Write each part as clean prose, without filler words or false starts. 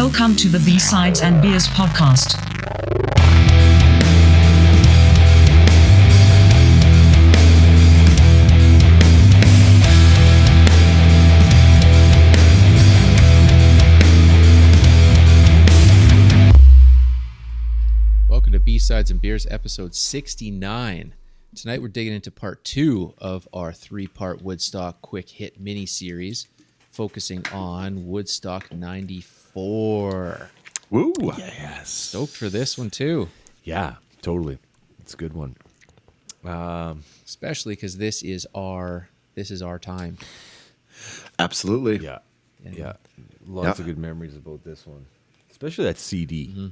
Welcome to the B-Sides and Beers podcast. Welcome to B-Sides and Beers, episode 69. Tonight we're digging into part 2 of our 3-part Woodstock quick hit mini-series, focusing on Woodstock 94. Woo! Yes. Stoked for this one too. Yeah, totally. It's a good one. Especially because this is our time. Absolutely. Yeah. Lots of good memories about this one. Especially that CD. Mm-hmm.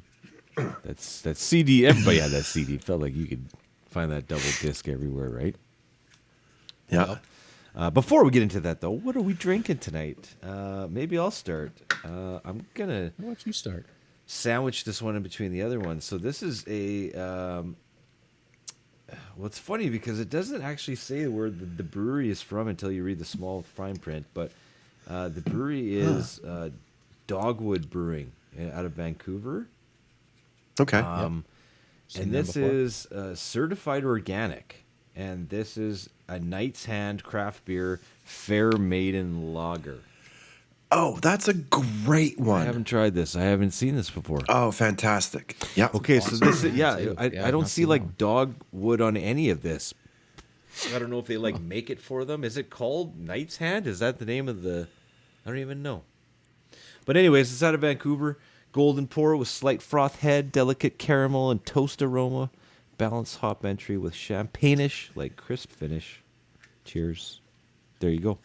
That CD. Everybody had that CD. Felt like you could find that double disc everywhere, right? Yeah. Before we get into that, though, what are we drinking tonight? Maybe I'll start. I'm gonna Why don't you start? sandwich this one in between the other ones. So this is a. Well, it's funny because it doesn't actually say where the brewery is from until you read the small fine print. But the brewery is Dogwood Brewing out of Vancouver. Okay. And this is certified organic, and this is a Knight's Hand craft beer, Fair Maiden Lager. Oh, that's a great I one. haven't tried this. I haven't seen this before. Oh, fantastic. Yeah. Okay, so this is, I I've don't not see seen like one. dogwood on any of this. I don't know if they like make it for them. Is it called Knight's Hand? Is that the name of the? I don't even know. But anyways, it's out of Vancouver. Golden pour with slight froth head, delicate caramel and toast aroma, balanced hop entry with champagne-ish, like crisp finish. Cheers. There you go.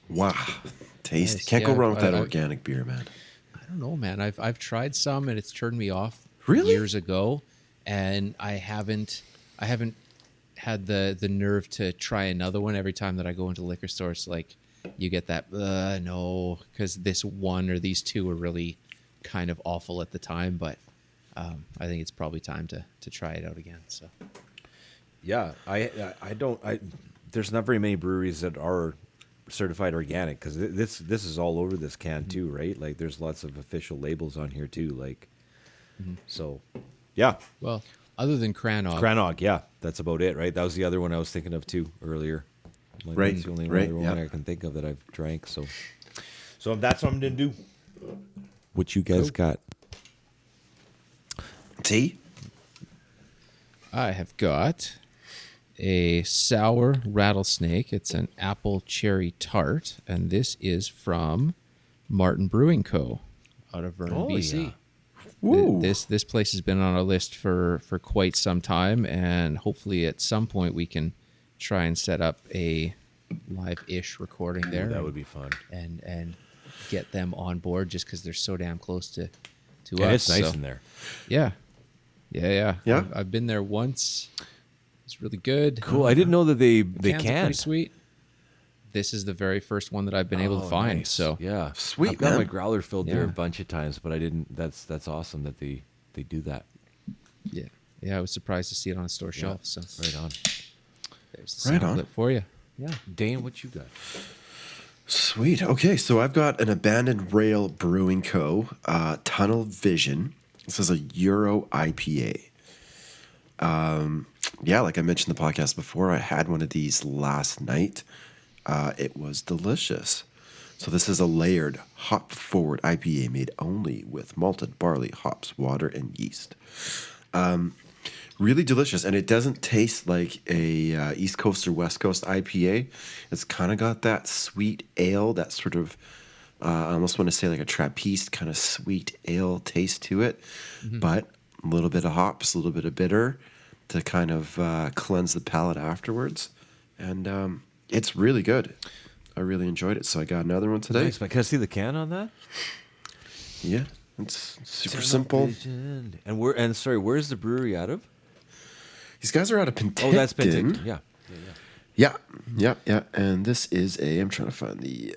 Wow. Tasty. Nice. Can't go Yeah, wrong with that I- organic beer, man. I don't know, man. I've tried some and it's turned me off Really? years ago, and I haven't had the nerve to try another one. Every time that I go into liquor stores, like you get that no, because this one or these two were really kind of awful at the time. But I think it's probably time to try it out again. So Yeah, I don't. There's not very many breweries that are certified organic because this is all over this can too, right? Like there's lots of official labels on here too. Like, so yeah, well, other than Cranog, Cranog, yeah, that's about it, right? That was the other one I was thinking of too earlier. Like, Right, that's the only right, other one yeah. I can think of that I've drank. So that's what I'm gonna do. What you guys got? Tea? I have got a sour rattlesnake. It's an apple cherry tart, and this is from Martin Brewing Co. out of Vernon, BC. yeah. Woo. This place has been on our list for quite some time, and hopefully at some point we can try and set up a live-ish recording there. That would be fun. and get them on board just because they're so damn close to Yeah, us. it's nice So, in there. yeah. Yeah? I've been there once. It's really good. Cool. I didn't know that they Cans are can. pretty sweet. This is the very first one that I've been able to find. Nice. So yeah, Sweet, I've got man. my growler filled there a Yeah. bunch of times, but I didn't. That's awesome that they do that. yeah, I was surprised to see it on a store shelf. So Right on. there's the Right sound on. clip for you. Yeah, Dane, what you got? Sweet. Okay, so I've got an Abandoned Rail Brewing Co. Tunnel Vision. This is a Euro IPA. Yeah, like I mentioned in the podcast before, I had one of these last night. It was delicious. So this is a layered, hop-forward IPA made only with malted barley, hops, water, and yeast. Really delicious, and it doesn't taste like a East Coast or West Coast IPA. It's kind of got that sweet ale, that sort of, I almost want to say like a Trappiste kind of sweet ale taste to it, but a little bit of hops, a little bit of bitter to kind of cleanse the palate afterwards. And it's really good. I really enjoyed it, so I got another one today. Nice, man. Can I see the can on that? Yeah, it's super simple. And where's the brewery out of? These guys are out of Penticton. Oh, that's Penticton. Yeah. Yeah. And this is I'm trying to find the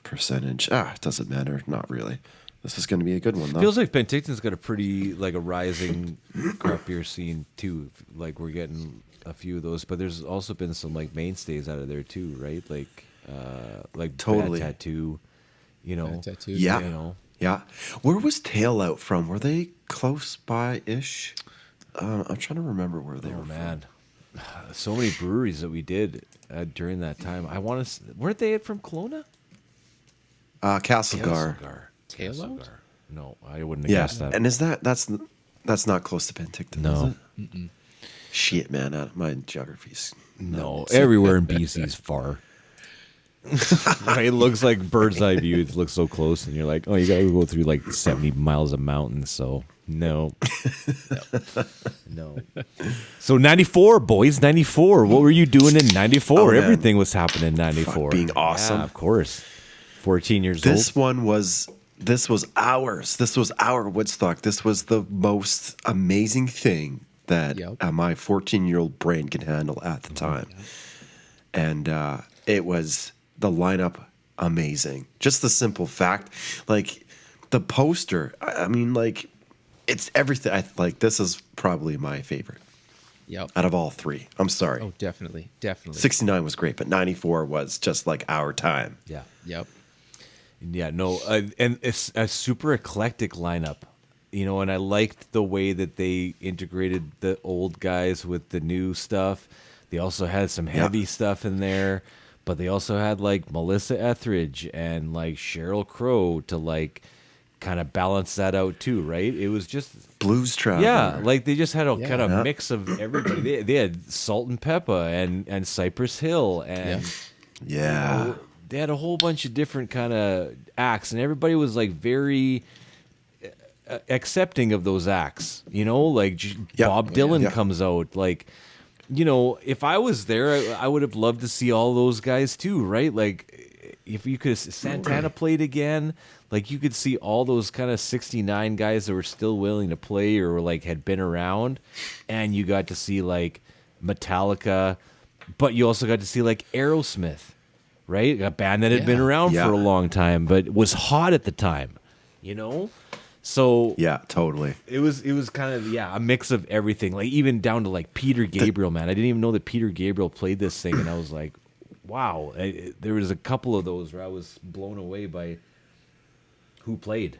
percentage. It doesn't matter. Not really. This is going to be a good one, though. Feels like Penticton's got a pretty like a rising craft beer scene too. Like we're getting a few of those, but there's also been some like mainstays out of there too, right? Like Totally. Bad Tattoo, you know. Bad Tattoo, Yeah. You know. Yeah. Where was Tail Out from? Were they close by-ish? I'm trying to remember where they were Man, so many breweries that we did during that time. I want to. Weren't they from Kelowna? from. Castlegar. Tail Out? Castlegar. No, I wouldn't have Yeah. guessed that. And that's not close to Penticton, No. is it? Shit, man. My geography's No, everywhere in BC is far. Right? It looks like bird's eye view. It looks so close, and you're like, oh, you got to go through like 70 miles of mountains. So no, no. So 94, boys, 94. What were you doing in 94? Oh, man. Everything was happening in 94. Fuck, being awesome. Yeah, of course. 14 years This old. one was this was ours. This was our Woodstock. This was the most amazing thing that my 14-year-old brain could handle at the time. And it was the lineup amazing. Just the simple fact, like the poster. I mean, like it's everything. This is probably my favorite. Yep. Out of all three. I'm sorry. Oh, definitely. 69 was great, but 94 was just like our time. Yeah. Yep. Yeah, no, and it's a super eclectic lineup, you know, and I liked the way that they integrated the old guys with the new stuff. They also had some heavy stuff in there, but they also had like Melissa Etheridge and like Sheryl Crow to like kind of balance that out too, right? It was just Blues Traveler. yeah, like they just had a kind of mix of everybody. They had Salt and Peppa and Cypress Hill and Yeah. you know, they had a whole bunch of different kind of acts, and everybody was like very accepting of those acts. You know, like Bob Dylan comes out. Like, you know, if I was there, I would have loved to see all those guys too, right? Like, if you could, Santana played again. Like, you could see all those kind of 69 guys that were still willing to play or like had been around, and you got to see like Metallica, but you also got to see like Aerosmith. Right? A band that had been around for a long time, but was hot at the time, you know? So yeah, totally. It was kind of, a mix of everything. Like even down to like Peter Gabriel, man. I didn't even know that Peter Gabriel played this thing, and I was like, wow. There was a couple of those where I was blown away by who played.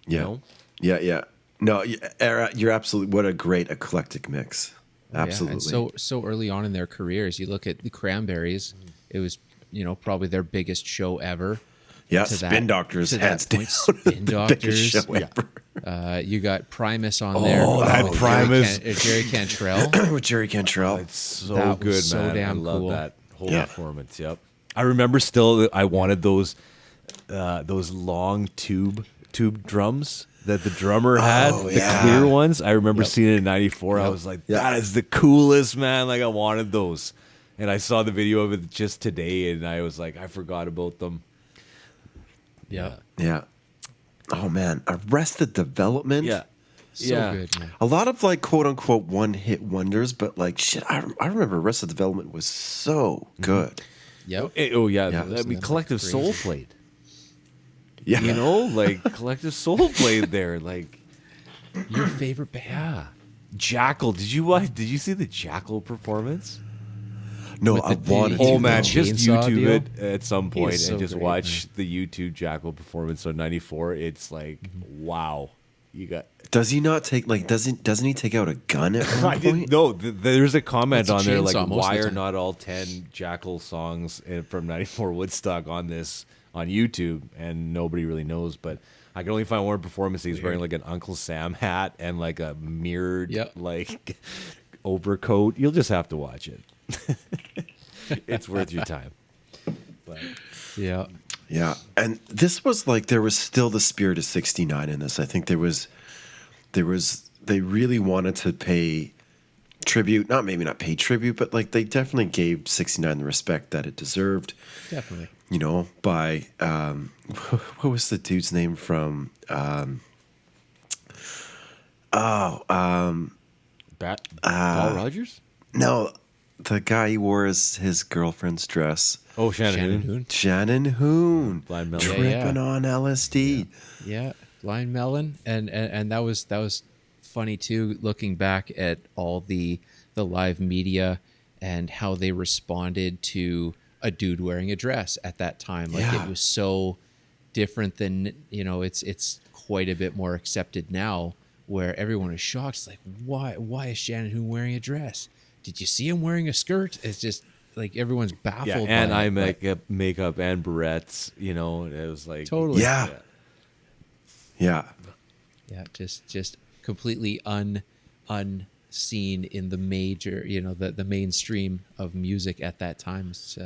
Yeah. You know? Yeah. No, you're absolutely, what a great eclectic mix. Absolutely. Yeah. And so early on in their careers, you look at the Cranberries, it was, you know, probably their biggest show ever. Yeah, Spin Doctors, hands down. Spin Doctors. Show ever. You got Primus on there. That Primus. Jerry Cantrell. With Jerry Cantrell. It's so That good, was so man. damn I love cool. that whole performance. Yep. I remember still I wanted those long tube drums that the drummer had, the clear ones. I remember seeing it in 94. I was like, that is the coolest, man. Like I wanted those. And I saw the video of it just today, and I was like, I forgot about them. Yeah. Yeah. Oh, man. Arrested Development. Yeah. So good, man. A lot of like quote unquote one hit wonders, but like shit, I remember Arrested Development was so good. Yep. I mean, Collective Soul played. Yeah. You know, like Collective Soul played there. Like Your favorite band? yeah, Jackal. Did you see the Jackal performance? No, With I the wanted big- to. Oh man, the just chainsaw YouTube deal? it at some point so and just great, watch the YouTube Jackal performance on 94. It's like, wow, you got. Does he not take like doesn't he take out a gun at one I point? didn't know. There's a comment It's a on there like, chainsaw most of why the are time. not all 10 Jackal songs from 94 Woodstock on this on YouTube? And nobody really knows, but I can only find one performance. He's wearing like an Uncle Sam hat and like a mirrored like overcoat. You'll just have to watch it. It's worth your time. But Yeah. Yeah, and this was like there was still the spirit of '69 in this. I think there was they really wanted to pay tribute, not pay tribute, but like they definitely gave '69 the respect that it deserved. Definitely. You know, by what was the dude's name from? Paul Rogers? No, the guy who wore his girlfriend's dress. Oh, Shannon Shannon Hoon. Hoon. Shannon Hoon, Blind Melon. tripping on LSD. Yeah, Blind Melon, and that was funny too. Looking back at all the live media and how they responded to a dude wearing a dress at that time, like it was so different than, it's quite a bit more accepted now, where everyone is shocked. It's like, why is Shannon Hoon wearing a dress? Did you see him wearing a skirt? It's just like everyone's baffled. Yeah, and by eye it, makeup and barrettes. And it was like Totally. Yeah. Yeah, just completely unseen in the major, the mainstream of music at that time. It's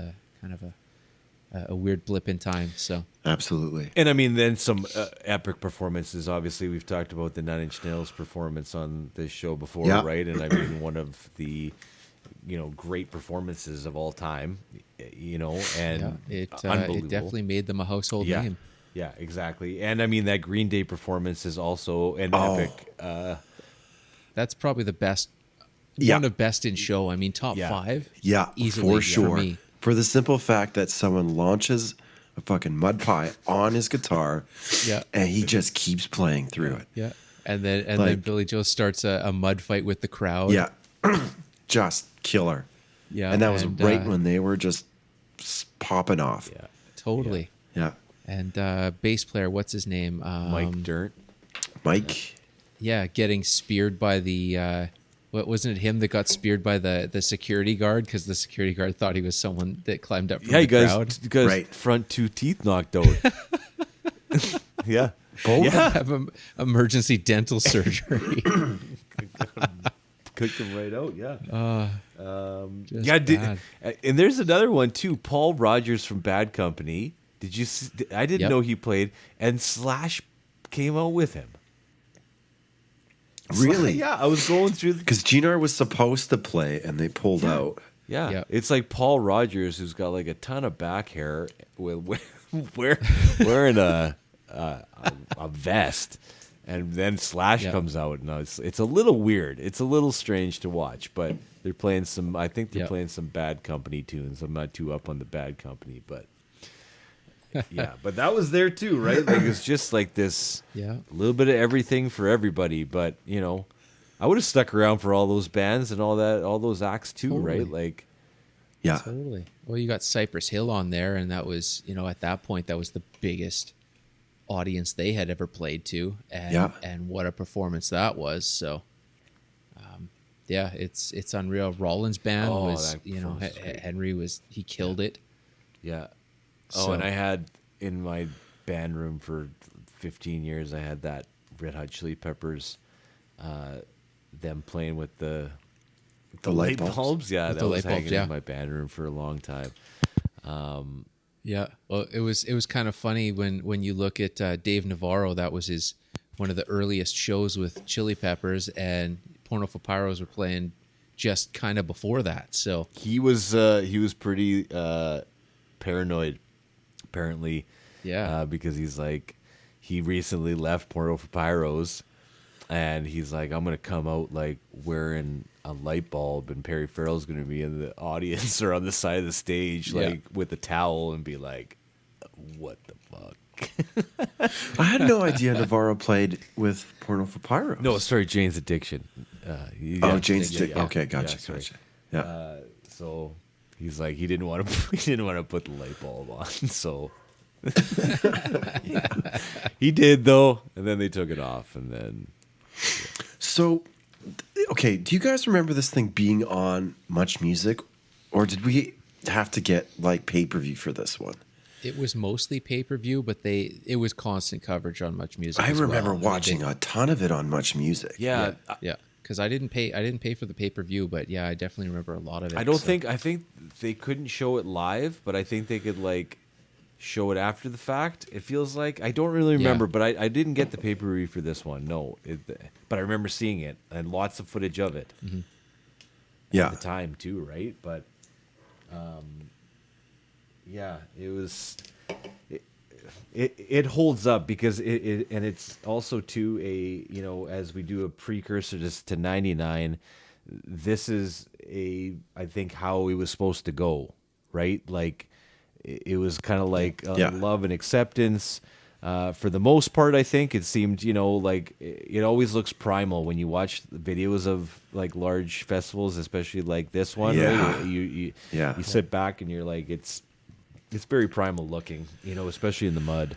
kind of a weird blip in time. So Absolutely. And I mean, then some epic performances. Obviously, we've talked about the Nine Inch Nails performance on this show before, Yeah. right? And I mean, one of the great performances of all time. And yeah, it unbelievable. definitely made them a household Yeah. name. Yeah, exactly. And I mean, that Green Day performance is also an Oh. epic. That's probably the best. Yeah. One of best in show. I mean, top Yeah. 5. Yeah, easily for sure. me. For the simple fact that someone launches a fucking mud pie on his guitar, Yeah. and he just keeps playing through it. Yeah, and then Like- Billy Joe starts a mud fight with the crowd. Yeah, just killer. Yeah, and that was and, right when they were just popping off. Yeah. totally. Yeah. And bass player, what's his name? Mike Dirt. Mike. Yeah, getting speared by the. What wasn't it him that got speared by the security guard because the security guard thought he was someone that climbed up from Yeah, the you guys, crowd. you guys Right. front 2 teeth knocked out. Yeah. Both? Have emergency dental surgery. Cooked them right out, yeah. Just Yeah, bad. and there's another one too. Paul Rogers from Bad Company. Did you? I didn't Yep. know he played, and Slash came out with him. Really? Yeah, I was going through. Because Ginar was supposed to play, and they pulled out. Yeah, Yep. it's like Paul Rogers, who's got like a ton of back hair, wearing a vest, and then Slash Yep. comes out, and it's a little weird. It's a little strange to watch, but they're playing some. I think they're Yep. playing some Bad Company tunes. I'm not too up on the Bad Company, but yeah, but that was there too, right? Like it's just like this, Yeah. a little bit of everything for everybody. But I would have stuck around for all those bands and all those acts too, Totally. right? Like. Yeah. Totally. Well, you got Cypress Hill on there, and that was, at that point, that was the biggest audience they had ever played to, and Yeah. and what a performance that was. So, yeah, it's unreal. Rollins band Oh, was, that performance was great. Henry he killed it. Yeah. Oh, So- and I had in my band room for 15 years, I had that Red Hot Chili Peppers, them playing with the light bulbs? Yeah, With that the was light bulbs, hanging yeah. in my band room for a long time. Yeah. Well, it was kind of funny when you look at Dave Navarro. That was one of the earliest shows with Chili Peppers, and Porno for Pyros were playing just kind of before that. So He was pretty paranoid, apparently. Yeah. Because he's like, he recently left Porno for Pyros, and he's like, I'm gonna come out like wearing a light bulb, and Perry Farrell's gonna be in the audience or on the side of the stage, Yeah. like with a towel, and be like, what the fuck? I had no idea Navarro played with Porno for Pyros. No, sorry, Jane's Addiction. Oh, Jane's yeah, Addiction. Okay, gotcha, sorry. gotcha. Yeah. So he's like, he didn't want to put the light bulb on, so he did though, and then they took it off, and then So, okay, do you guys remember this thing being on Much Music, or did we have to get like pay-per-view for this one? it was mostly pay-per-view, but it was constant coverage on Much Music. I as well. remember I mean, watching a ton of it on Much Music. yeah. Yeah, because I didn't pay for the pay-per-view, but yeah, I definitely remember a lot of it. I so. think they couldn't show it live, but I think they could like show it after the fact. It feels like I don't really remember, but I didn't get the pay-per-view for this one. No, but I remember seeing it and lots of footage of it Yeah. at the time too, right? But yeah, it was. It holds up because and it's also to as we do a precursor to 99, this is I think how it was supposed to go, right? Like it was kind of like Yeah. love and acceptance. For the most part, I think it seemed, like it always looks primal when you watch the videos of like large festivals, especially like this one. Yeah. Right? You Yeah. sit back and you're like, it's very primal looking, especially in the mud.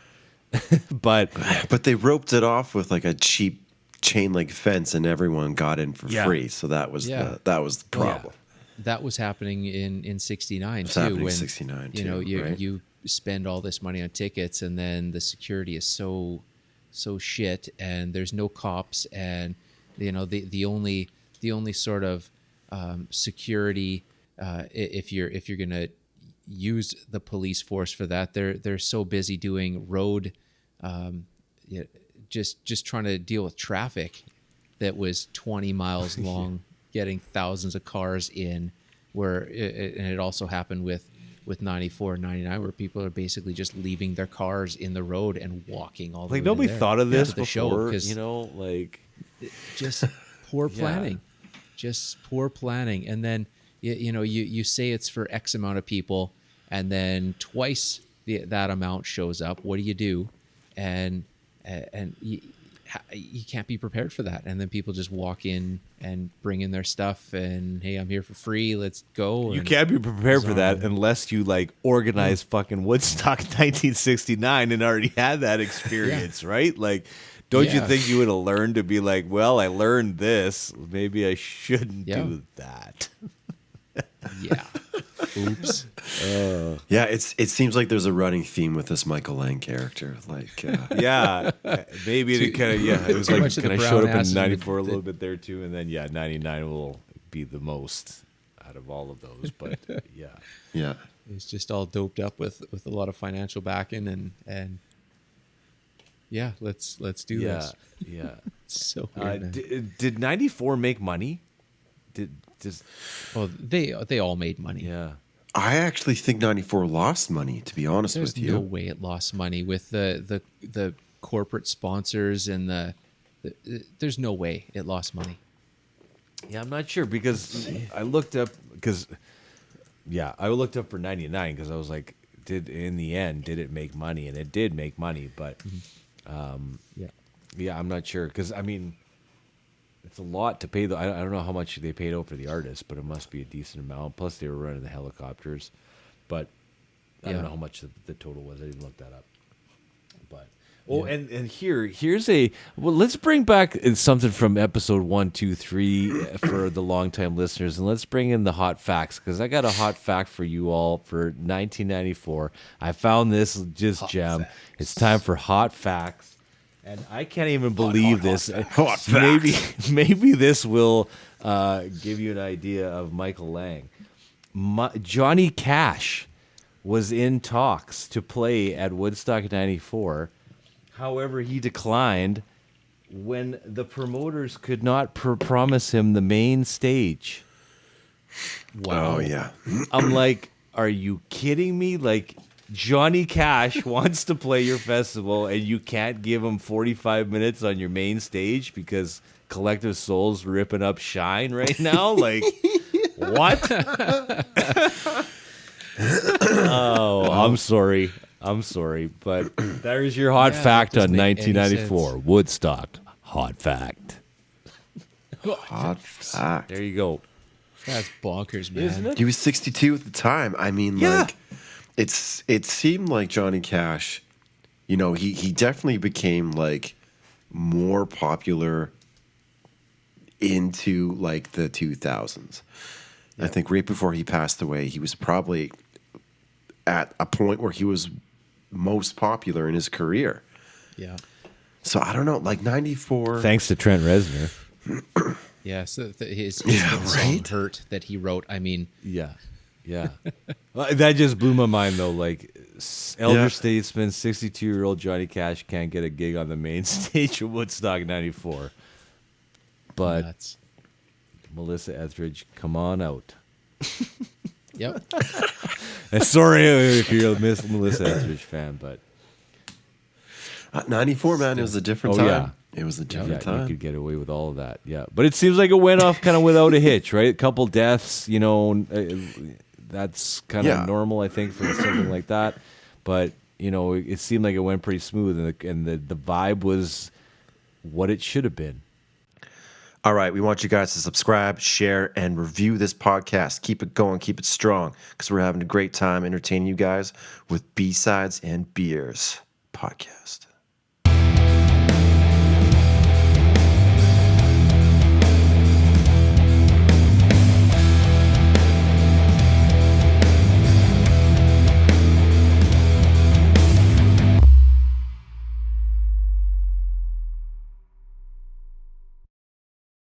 But But they roped it off with like a cheap chain link fence, and everyone got in for Yeah. free. So that was Yeah. the problem. That was happening in '69 too. happening in when 69 you know too, right? you spend all this money on tickets, and then the security is so shit, and there's no cops, and the only sort of security, if you're gonna use the police force for that, they're so busy doing road, yeah, just trying to deal with traffic that was 20 miles long, getting thousands of cars in, and it also happened with 94 and 99, where people are basically just leaving their cars in the road and walking all the way like to nobody there, thought of this to the show, before, 'cause like just poor Yeah. planning, just poor planning. And then you say it's for X amount of people, and then twice that amount shows up. What do? And you can't be prepared for that. And then people just walk in and bring in their stuff, and hey, I'm here for free, let's go. you And can't be prepared for that bizarre. unless you like organize fucking Woodstock 1969 and already had that experience, right? Like, don't you Yeah. think you would have learned to be like, well, I learned this, maybe I shouldn't Yeah. do that. Yeah. Oops. Yeah, it seems like there's a running theme with this Michael Lang character. Like, Yeah, maybe it kind of it was too like much of kind the of brown showed up in acid and '94 a the- little bit there too, and then 99 will be the most out of all of those. But yeah, yeah. It's just all doped up with a lot of financial backing, and yeah, let's do yeah, this. yeah. It's so weird, man. Did '94 make money? Did just Well, they all made money. yeah. I actually think 94 lost money, to be honest There's with you. no way it lost money with the corporate sponsors and there's no way it lost money. Yeah, I'm not sure because I looked up I looked up for '99 because I was like, did it make money? And it did make money, but Yeah. I'm not sure because I mean, it's a lot to pay. I don't know how much they paid out for the artists, but it must be a decent amount. Plus, they were running the helicopters, but I don't Yeah. know how much the total was. I didn't look that up. But and here's a let's bring back something from episode 1, 2, 3 for the longtime listeners, and let's bring in the hot facts because I got a hot fact for you all for 1994. I found this just gem. It's time for hot facts. And I can't even believe this. Hot Maybe this will give you an idea of Michael Lang. Johnny Cash was in talks to play at Woodstock '94. However, he declined when the promoters could not promise him the main stage. Wow. Oh, yeah. I'm like, are you kidding me? Like, Johnny Cash wants to play your festival, and you can't give him 45 minutes on your main stage because Collective Soul's ripping up Shine right now? Like, what? Oh, I'm sorry. But there's your hot Yeah, fact that on doesn't make any 1994. sense. Woodstock. Hot fact. Hot fact. There you go. That's bonkers, man. Isn't it? He was 62 at the time. I mean, Yeah. like, it seemed like Johnny Cash, he definitely became like more popular into like the 2000s. I think right before he passed away, he was probably at a point where he was most popular in his career. Yeah. So I don't know, like 94. Thanks to Trent Reznor. Yeah. So his Yeah, song right? "Hurt" that he wrote. I mean, Yeah. Well, that just blew my mind, though. Like, elder Yeah. statesman, 62-year-old Johnny Cash can't get a gig on the main stage of Woodstock '94. But nuts. Melissa Etheridge, come on out. Yep. And sorry if you're a Melissa Etheridge fan, but 94, man, it was a different Oh, time. yeah. It was a yeah, different you time. could get away with all of that. Yeah, but it seems like it went off kind of without a hitch, right? A couple deaths, that's kind of Yeah. normal, I think, for something like that. But it seemed like it went pretty smooth, and the vibe was what it should have been. All right, we want you guys to subscribe, share, and review this podcast. Keep it going, keep it strong, because we're having a great time entertaining you guys with B-sides and beers. podcast.